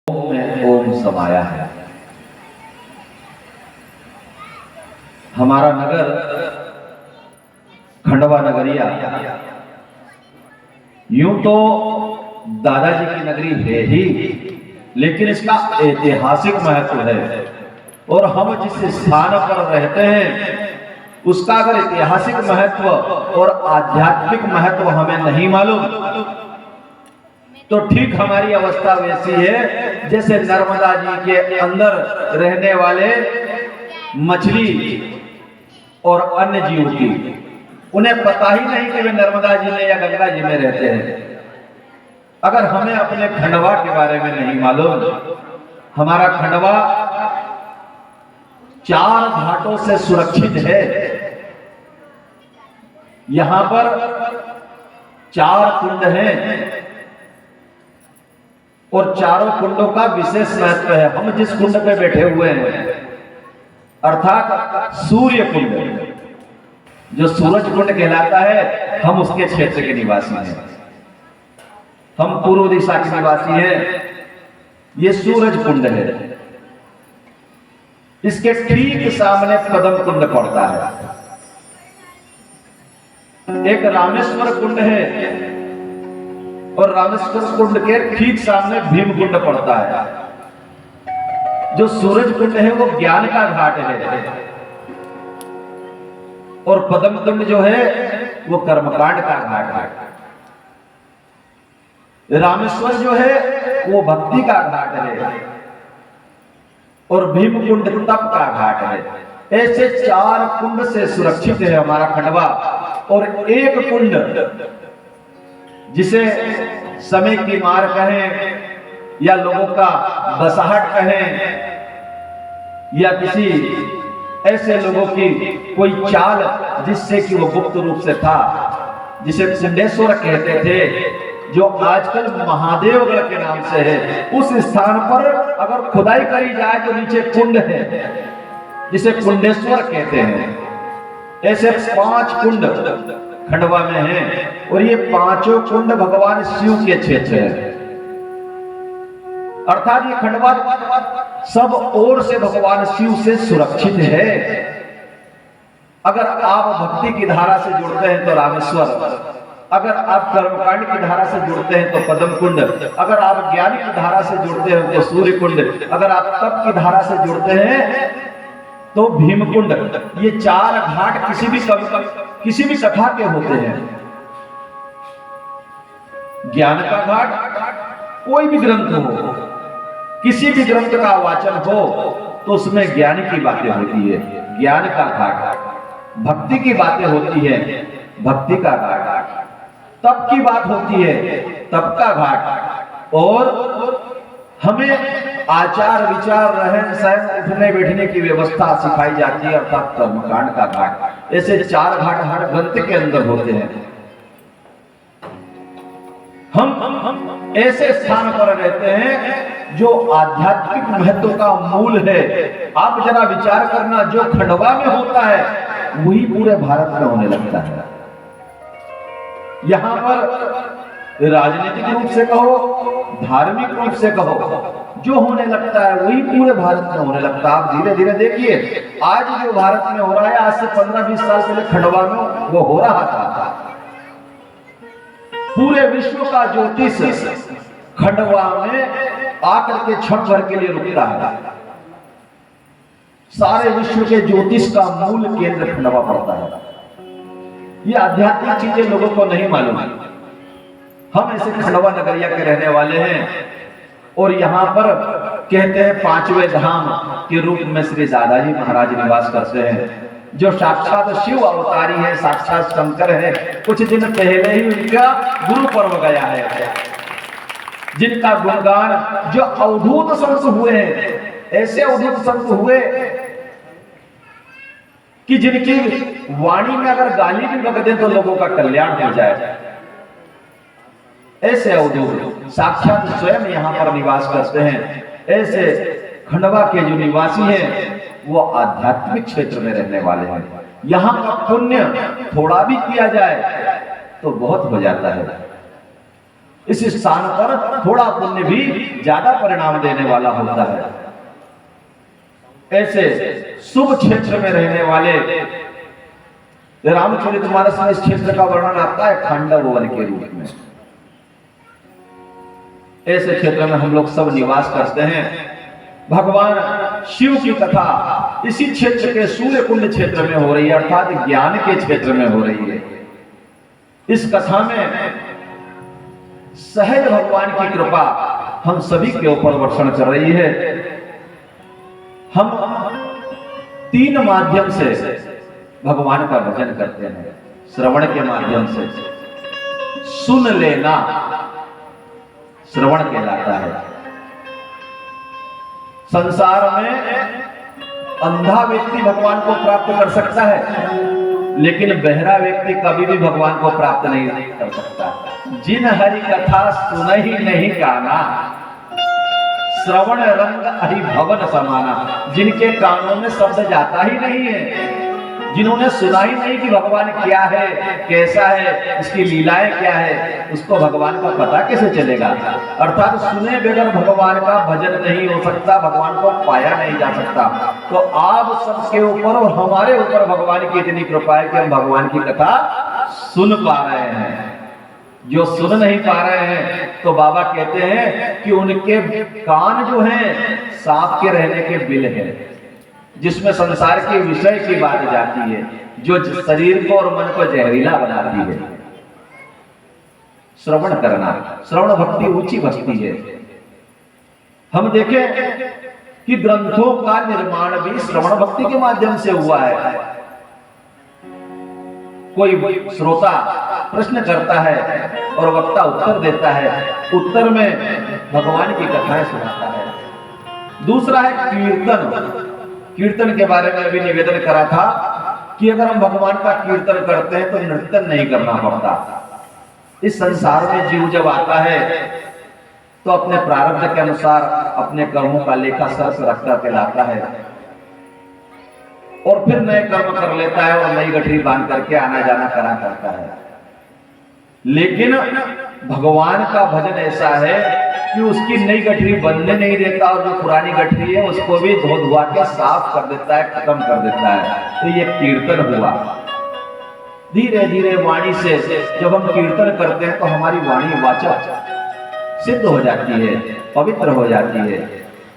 में ओम समाया है। हमारा नगर खंडवा नगरिया यूं तो दादाजी की नगरी है ही, लेकिन इसका ऐतिहासिक महत्व है। और हम जिस स्थान पर रहते हैं उसका अगर ऐतिहासिक महत्व और आध्यात्मिक महत्व हमें नहीं मालूम तो ठीक हमारी अवस्था वैसी है जैसे नर्मदा जी के अंदर रहने वाले मछली और अन्य जीव की। उन्हें पता ही नहीं कि वे नर्मदा जी में या गंगा जी में रहते हैं। अगर हमें अपने खंडवा के बारे में नहीं मालूम, हमारा खंडवा 4 घाटों से सुरक्षित है। यहां पर 4 कुंड हैं और चारों कुंडों का विशेष महत्व है। हम जिस कुंड पे बैठे हुए हैं अर्थात सूर्य कुंड, जो सूरज कुंड कहलाता है, हम उसके क्षेत्र के निवासी हैं। हम पूर्व दिशा के निवासी हैं। ये सूरज कुंड है। इसके ठीक सामने पद्म कुंड पड़ता है। एक रामेश्वर कुंड है और रामेश्वर कुंड के ठीक सामने भीम कुंड पड़ता है। जो सूरज कुंड है वो ज्ञान का घाट है और पद्म कुंड जो है वो कर्मकांड का घाट है। रामेश्वर जो है वो भक्ति का घाट है और भीम कुंड तप का घाट है। ऐसे 4 कुंड से सुरक्षित है हमारा खंडवा। और एक कुंड जिसे समय की मार कहें या लोगों का बसाहट कहें या किसी ऐसे लोगों की कोई चाल जिससे कि वो गुप्त रूप से था, जिसे कुंडेश्वर कहते थे, जो आजकल महादेवगढ़ के नाम से है। उस स्थान पर अगर खुदाई करी जाए तो नीचे कुंड है जिसे कुंडेश्वर कहते हैं। ऐसे 5 कुंड खंडवा में हैं और ये 5 कुंड भगवान शिव के क्षेत्र है। अर्थात ये खंडवा सब ओर से भगवान शिव से सुरक्षित है। अगर आप भक्ति की धारा से जुड़ते हैं तो रामेश्वर, अगर आप कर्मकांड की धारा से जुड़ते हैं तो पद्म कुंड, अगर आप ज्ञान की धारा से जुड़ते हैं तो सूर्य कुंड, अगर आप तप की धारा से जुड़ते हैं तो भीम कुंड। ये 4 घाट किसी भी कथा के होते हैं। ज्ञान का घाट, कोई भी ग्रंथ हो, किसी भी ग्रंथ का वाचन हो तो उसमें ज्ञान की बातें होती है, ज्ञान का घाट। भक्ति की बातें होती है, भक्ति का घाट। तप की बात होती है, तप का घाट। और हमें आचार विचार रहन सहन उठने बैठने की व्यवस्था सिखाई जाती है, अर्थात कर्मकांड का घाट। ऐसे 4 घाट हर ग्रंथ के अंदर होते हैं। हम ऐसे स्थान पर रहते हैं जो आध्यात्मिक महत्व का मूल है। आप जरा विचार करना, जो खंडवा में होता है वही पूरे भारत में होने लगता है। यहां पर राजनीतिक रूप से कहो, धार्मिक रूप से कहो, जो होने लगता है वही पूरे भारत में होने लगता है। आप धीरे धीरे देखिए, आज जो भारत में हो रहा है, आज से 15-20 साल पहले खंडवा में वो हो रहा था। पूरे विश्व का ज्योतिष खंडवा में आकर के क्षण भर के लिए रुकता है। सारे विश्व के ज्योतिष का मूल केंद्र खंडवा पड़ता है। ये आध्यात्मिक चीजें लोगों को नहीं मालूम है। हम ऐसे खंडवा नगरिया के रहने वाले हैं और यहाँ पर कहते हैं 5वें धाम के रूप में श्री दादाजी महाराज निवास करते हैं, जो साक्षात शिव अवतारी है, साक्षात शंकर है। कुछ दिन पहले ही उनका गुरु पर्व गया है, जिनका गुणगान जो अवधूत संत हुए हैं, ऐसे अवधूत संत हुए कि जिनकी वाणी में अगर गाली भी बक दें तो लोगों का कल्याण हो जाए। ऐसे अवधूत साक्षात स्वयं यहाँ पर निवास करते हैं। ऐसे खंडवा के जो निवासी हैं वो आध्यात्मिक क्षेत्र में रहने वाले हैं। यहाँ का पुण्य थोड़ा भी किया जाए तो बहुत हो जाता है। इस स्थान पर थोड़ा पुण्य भी ज्यादा परिणाम देने वाला होता है। ऐसे शुभ क्षेत्र में रहने वाले रामचरितमानस में इस क्षेत्र का वर्णन आता है खांडव वन के रूप में। ऐसे क्षेत्र में हम लोग सब निवास करते हैं। भगवान शिव की कथा इसी क्षेत्र के सूर्य कुंड क्षेत्र में हो रही है, अर्थात ज्ञान के क्षेत्र में हो रही है। इस कथा में सहज भगवान की कृपा हम सभी के ऊपर वर्षण कर रही है। हम 3 माध्यम से भगवान का भजन करते हैं। श्रवण के माध्यम से, सुन लेना श्रवण कहलाता है। संसार में अंधा व्यक्ति भगवान को प्राप्त कर सकता है, लेकिन बहरा व्यक्ति कभी भी भगवान को प्राप्त नहीं कर सकता। जिन हरि कथा सुन ही नहीं काना, श्रवण रंग हरि भवन समाना। जिनके कानों में शब्द जाता ही नहीं है, जिन्होंने सुना ही नहीं कि भगवान क्या है, कैसा है, इसकी लीलाएं क्या है, उसको भगवान का पता कैसे चलेगा। अर्थात सुने बगैर भगवान का भजन नहीं हो सकता, भगवान को पाया नहीं जा सकता। तो आप सबके ऊपर और हमारे ऊपर भगवान की इतनी कृपा है कि हम भगवान की कथा सुन पा रहे हैं। जो सुन नहीं पा रहे हैं तो बाबा कहते हैं कि उनके कान जो हैं सांप के रहने के बिल हैं, जिसमें संसार के विषय की बात जाती है, जो शरीर को और मन को जहरीला बनाती है। श्रवण करना, श्रवण भक्ति ऊंची भक्ति है। हम देखें कि ग्रंथों का निर्माण भी श्रवण भक्ति के माध्यम से हुआ है। कोई श्रोता प्रश्न करता है और वक्ता उत्तर देता है, उत्तर में भगवान की कथाएं सुनाता है। दूसरा है कीर्तन। कीर्तन के बारे में अभी निवेदन करा था कि अगर हम भगवान का कीर्तन करते हैं तो नृत्य नहीं करना पड़ता। इस संसार में जीव जब आता है तो अपने प्रारब्ध के अनुसार अपने कर्मों का लेखा सर्स रख करके लाता है और फिर नए कर्म कर लेता है और नई गठरी बांध करके आना जाना करा करता है। लेकिन भगवान का भजन ऐसा है कि उसकी नई गठरी बनने नहीं देता और जो पुरानी गठरी है उसको भी धो धुआ के साफ कर देता है, खत्म कर देता है। तो ये कीर्तन हुआ। धीरे धीरे वाणी से जब हम कीर्तन करते हैं तो हमारी वाणी वाचा सिद्ध हो जाती है, पवित्र हो जाती है।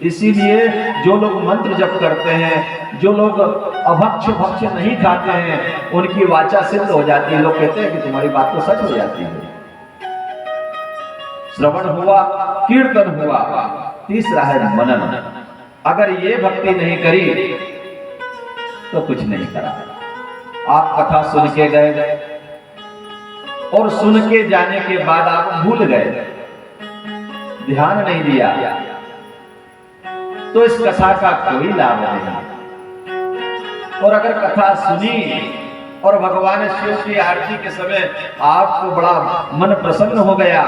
इसीलिए जो लोग मंत्र जप करते हैं, जो लोग अभक्ष भक्ष नहीं खाते हैं, उनकी वाचा सिद्ध हो जाती है। लोग कहते हैं कि तुम्हारी बात तो सच हो जाती है। श्रवण हुआ, कीर्तन हुआ। तीसरा है मनन। अगर ये भक्ति नहीं करी तो कुछ नहीं करा। आप कथा सुन के गए और सुन के जाने के बाद आप भूल गए, ध्यान नहीं दिया, तो इस कथा का कोई लाभ नहीं। और अगर कथा सुनी और भगवान शिव की आरती के समय आपको बड़ा मन प्रसन्न हो गया,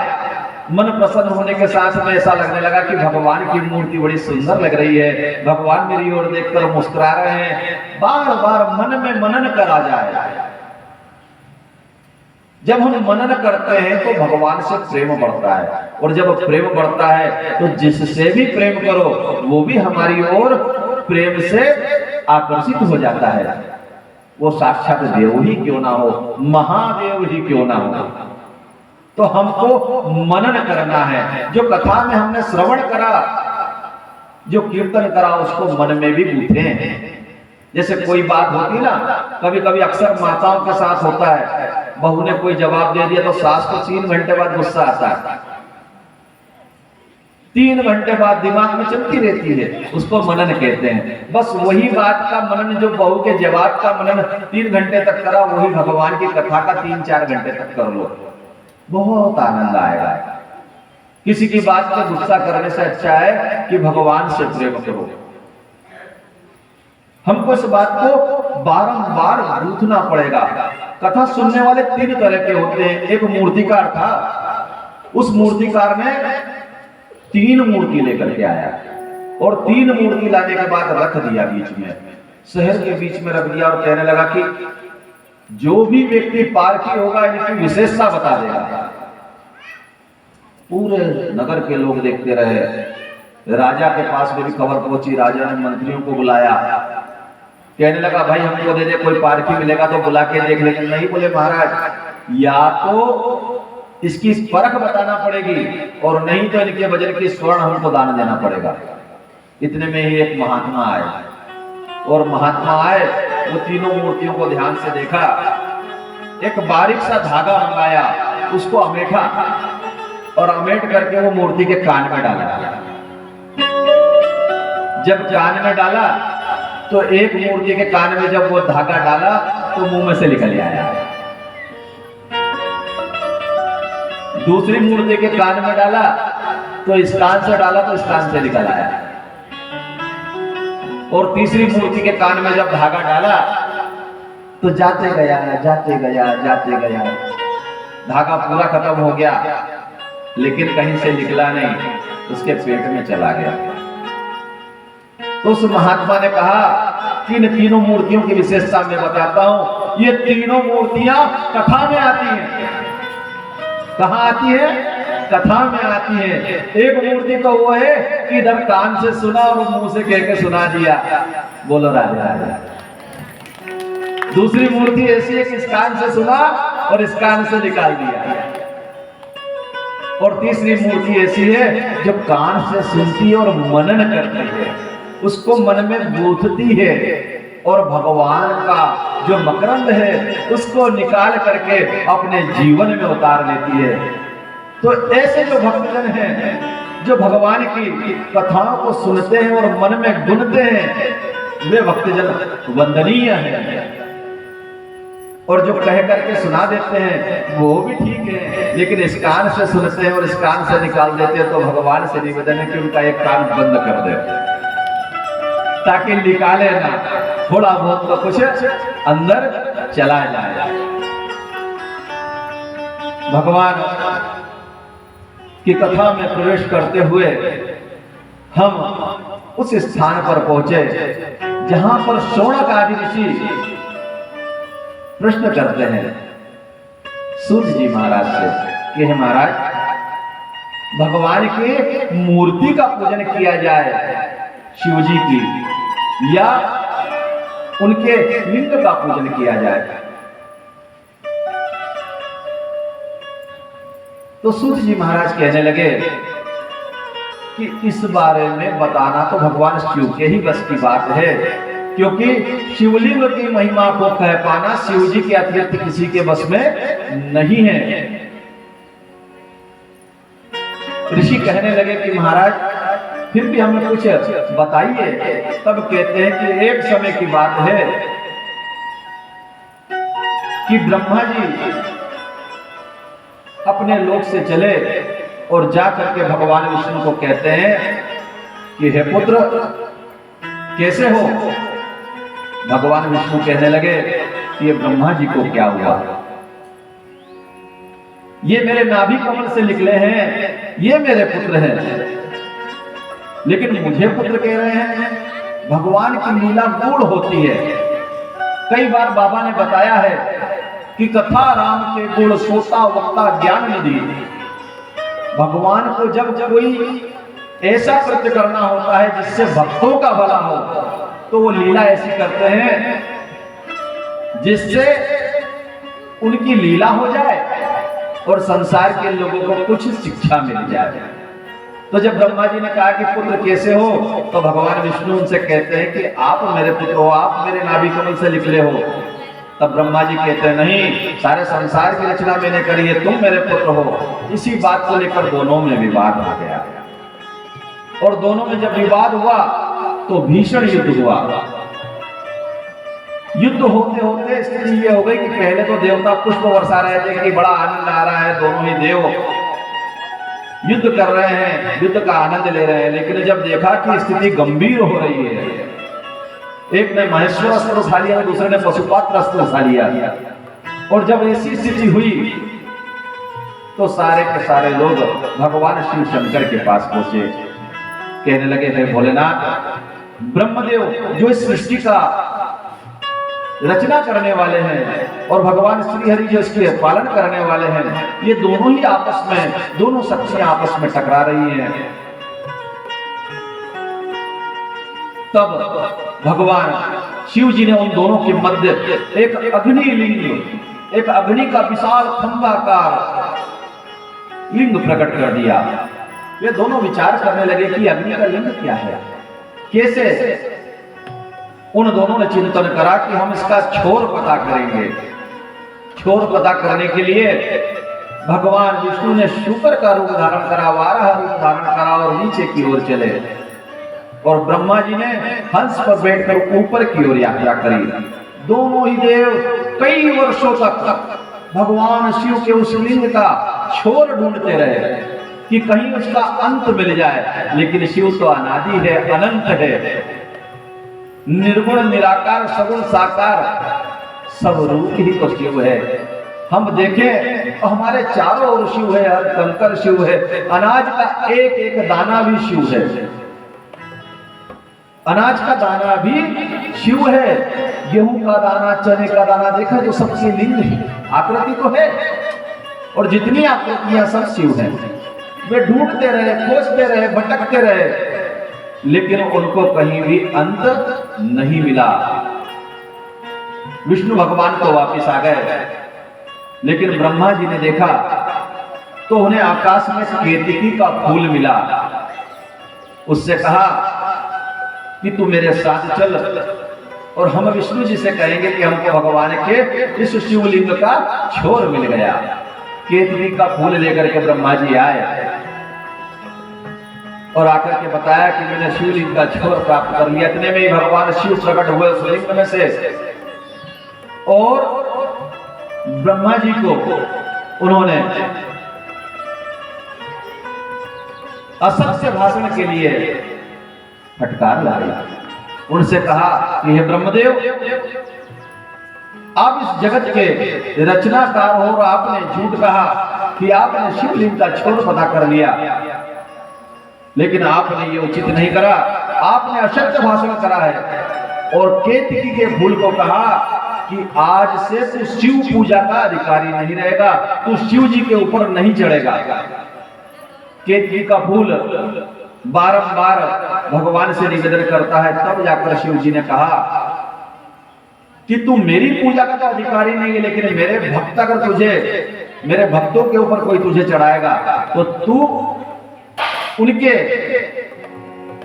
मन प्रसन्न होने के साथ में ऐसा लगने लगा कि भगवान की मूर्ति बड़ी सुंदर लग रही है, भगवान मेरी ओर देखकर मुस्कुरा रहे हैं, बार बार मन में मनन करा जाए। जब हम मनन करते हैं तो भगवान से प्रेम बढ़ता है, और जब प्रेम बढ़ता है तो जिससे भी प्रेम करो वो भी हमारी ओर प्रेम से आकर्षित हो जाता है। वो साक्षात देव ही क्यों ना हो, महादेव ही क्यों ना हो। तो हमको मनन करना है। जो कथा में हमने श्रवण करा, जो कीर्तन करा, उसको मन में भी गूंथे। जैसे कोई बात होती ना, कभी कभी अक्सर माताओं के साथ होता है, बहू ने कोई जवाब दे दिया तो सास को 3 घंटे बाद गुस्सा आता है, 3 घंटे बाद दिमाग में चलती रहती है, उसको मनन कहते हैं। बस वही बात का मनन, जो बहू के जवाब का मनन 3 घंटे तक करा, वही भगवान की कथा का 3-4 घंटे तक कर लो, बहुत आनंद आएगा। किसी की बात पर गुस्सा करने से अच्छा है कि भगवान से प्रेम करो। हमको इस बात को बारंबार गूंथना पड़ेगा। कथा सुनने वाले 3 तरह के होते हैं। एक मूर्तिकार था, उस मूर्तिकार ने 3 मूर्ति लेकर के आया और 3 मूर्ति लाने के बाद रख दिया बीच में, शहर के बीच में रख दिया और कहने लगा कि जो भी व्यक्ति पारखी होगा इनकी विशेषता बता देगा। पूरे नगर के लोग देखते रहे। राजा के पास में भी खबर पहुंची, राजा ने मंत्रियों को बुलाया, कहने लगा भाई हमको दे दे, कोई पारखी मिलेगा तो बुला के देख लेंगे। नहीं, बोले महाराज या तो इसकी परख बताना पड़ेगी और नहीं तो इनके वजन की स्वर्ण हमको दान देना पड़ेगा। इतने में ही एक महात्मा आए और महात्मा आए, वो तीनों मूर्तियों को ध्यान से देखा, एक बारीक सा धागा मंगाया, उसको अमेठा और अमेठ करके वो मूर्ति के कान में डाला। जब कान में डाला तो एक मूर्ति के कान में जब वो धागा डाला तो मुंह में से निकल आया। दूसरी मूर्ति के कान में डाला तो इस कान से डाला तो इस कान से निकल आया। और तीसरी मूर्ति के कान में जब धागा डाला तो जाते गया जाते गया जाते गया, धागा पूरा खत्म हो गया लेकिन कहीं से निकला नहीं, उसके पेट में चला गया। तो उस महात्मा ने कहा कि इन तीनों मूर्तियों की विशेषता मैं बताता हूं। ये तीनों मूर्तियां कथा में आती हैं। कहां आती है? कथा में आती है। एक मूर्ति तो वो है कि इधर कान से सुना और मुंह से कह के सुना दिया, बोलो राधे राधे। दूसरी मूर्ति ऐसी है कि इस कान से सुना और इस कान से निकाल दिया। और तीसरी मूर्ति ऐसी है जो कान से सुनती है और मनन करती है, उसको मन में गूंथती है और भगवान का जो मकरंद है उसको निकाल करके अपने जीवन में उतार लेती है। तो ऐसे जो भक्तजन हैं जो भगवान की कथाओं को सुनते हैं और मन में गुनते हैं, वे भक्तजन वंदनीय हैं। और जो कह करके सुना देते हैं वो भी ठीक है, लेकिन इस कान से सुनते हैं और इस कान से निकाल देते हैं, तो भगवान से निवेदन है कि उनका एक कान बंद कर दे ताकि निकाले ना, थोड़ा बहुत तो कुछ अंदर चला जाए। भगवान की कथा में प्रवेश करते हुए हम उस स्थान पर पहुंचे जहां पर शौनक आदि ऋषि प्रश्न करते हैं सूत जी महाराज से कि हे महाराज, भगवान की मूर्ति का पूजन किया जाए शिव जी की या उनके लिंग का पूजन किया जाए? तो सूत जी महाराज कहने लगे कि इस बारे में बताना तो भगवान शिव के ही बस की बात है, क्योंकि शिवलिंग की महिमा को कह पाना शिव जी के अतिरिक्त किसी के बस में नहीं है। ऋषि कहने लगे कि महाराज फिर भी हमें कुछ बताइए। तब कहते हैं कि एक समय की बात है कि ब्रह्मा जी अपने लोक से चले और जाकर के भगवान विष्णु को कहते हैं कि हे पुत्र कैसे हो? भगवान विष्णु कहने लगे कि ये ब्रह्मा जी को क्या हुआ, ये मेरे नाभि कमल से निकले हैं, ये मेरे पुत्र हैं, लेकिन मुझे पुत्र कह रहे हैं। भगवान की लीला गूढ़ होती है। कई बार बाबा ने बताया है कि कथा राम के गुण सोता वक्ता ज्ञान निधि। भगवान को जब कोई ऐसा कृत्य करना होता है जिससे भक्तों का भला हो, तो वो लीला ऐसी करते हैं जिससे उनकी लीला हो जाए और संसार के लोगों को कुछ शिक्षा मिल जाए। तो जब ब्रह्मा जी ने कहा कि पुत्र कैसे हो, तो भगवान विष्णु उनसे कहते हैं कि आप मेरे पुत्र हो, आप मेरे नाभि कमल से निकले हो। तब ब्रह्मा जी कहते हैं नहीं, सारे संसार की रचना मैंने करी है, तुम मेरे पुत्र हो। इसी बात को लेकर दोनों में विवाद हो गया और दोनों में जब विवाद हुआ तो भीषण युद्ध हुआ। युद्ध होते होते स्थिति ये हो गई कि पहले तो देवता पुष्प बरसा रहे थे कि बड़ा आनंद आ रहा है, दोनों ही देव युद्ध कर रहे हैं, युद्ध का आनंद ले रहे हैं। लेकिन जब देखा कि स्थिति गंभीर हो रही है, एक ने महेश्वर अस्त्र उठा लिया, दूसरे ने पशुपात्र अस्त्र उठा लिया, और जब ऐसी स्थिति हुई तो सारे के सारे लोग भगवान शिव शंकर के पास पहुंचे। कहने लगे हे भोलेनाथ, ब्रह्मदेव जो इस सृष्टि का रचना करने वाले हैं और भगवान श्री हरि जो इसके पालन करने वाले हैं, ये दोनों ही आपस में, दोनों शक्तियां आपस में टकरा रही हैं। तब भगवान शिव जी ने उन दोनों के मध्य एक अग्नि लिंग, एक अग्नि का विशाल खंभाकार लिंग प्रकट कर दिया। ये दोनों विचार करने लगे कि अग्नि का लिंग क्या है, कैसे। उन दोनों ने चिंतन करा कि हम इसका छोर पता करेंगे। छोर पता करने के लिए भगवान विष्णु ने शुकर का रूप धारण करा, वाराह रूप धारण करा और नीचे की ओर चले, और ब्रह्मा जी ने हंस पर बैठकर ऊपर की ओर यात्रा करी। दोनों ही देव कई वर्षों तक भगवान शिव के उस लिंग का छोर ढूंढते रहे कि कहीं उसका अंत मिल जाए, लेकिन शिव तो अनादि है, अनंत है, निर्गुण निराकार सगुण साकार, सब रूप ही तो शिव है। हम देखें तो हमारे चारों ओर शिव है, हर कंकर शिव है, अनाज का एक एक दाना भी शिव है, अनाज का दाना भी शिव है, गेहूं का दाना, चने का दाना, देखा जो सबसे लिंग है, आकृति तो है, और जितनी आकृतियां सब शिव है। वे ढूंढते रहे, खोजते रहे, भटकते रहे, लेकिन उनको कहीं भी अंत नहीं मिला। विष्णु भगवान तो वापस आ गए, लेकिन ब्रह्मा जी ने देखा तो उन्हें आकाश में केतकी का फूल मिला। उससे कहा कि तू मेरे साथ चल, और हम विष्णु जी से कहेंगे कि हमको भगवान के इस शिवलिंग का छोर मिल गया। केतकी का फूल लेकर के ब्रह्मा जी आए और आकर के बताया कि मैंने शिवलिंग का छोर प्राप्त कर लिया। इतने में ही भगवान शिव प्रकट हुए उस लिंग में से, और ब्रह्मा जी को उन्होंने असत्य भाषण के लिए फटकार लाई। उनसे कहा कि हे ब्रह्मदेव, आप इस जगत के रचनाकार हो और आपने झूठ कहा कि आपने शिवलिंग का छोर पता कर लिया, लेकिन आपने ये उचित नहीं करा, आपने असत्य भाषण करा है, और केतकी के फूल को कहा कि आज से तू शिव पूजा का अधिकारी नहीं रहेगा, तू शिव जी के ऊपर नहीं चढ़ेगा। केतकी का फूल बारंबार भगवान से निवेदन करता है, तब जाकर शिव जी ने कहा कि तू मेरी पूजा का तो अधिकारी नहीं है, लेकिन मेरे भक्त अगर तुझे, मेरे भक्तों के ऊपर कोई तुझे चढ़ाएगा तो तू उनके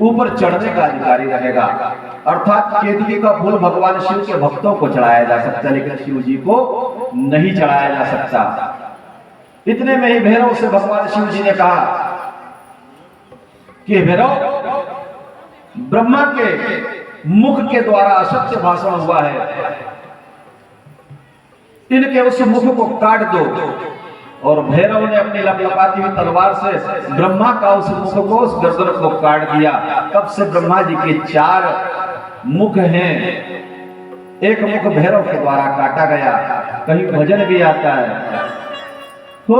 ऊपर चढ़ने का अधिकारी रहेगा। अर्थात केतकी का फूल भगवान शिव के भक्तों को चढ़ाया जा सकता है, लेकिन शिव जी को नहीं चढ़ाया जा सकता। इतने में ही भैरव से भगवान शिव जी ने कहा कि भैरव, ब्रह्मा के मुख के द्वारा असत्य भाषण हुआ है, इनके उस मुख को काट दो। और भैरव ने अपनी लपलपाती हुई तलवार से ब्रह्मा का उस मुख को, उस गर्दन को काट दिया। तब से ब्रह्मा जी के 4 मुख हैं, एक मुख भैरव के द्वारा काटा गया। कहीं भजन भी आता है, हो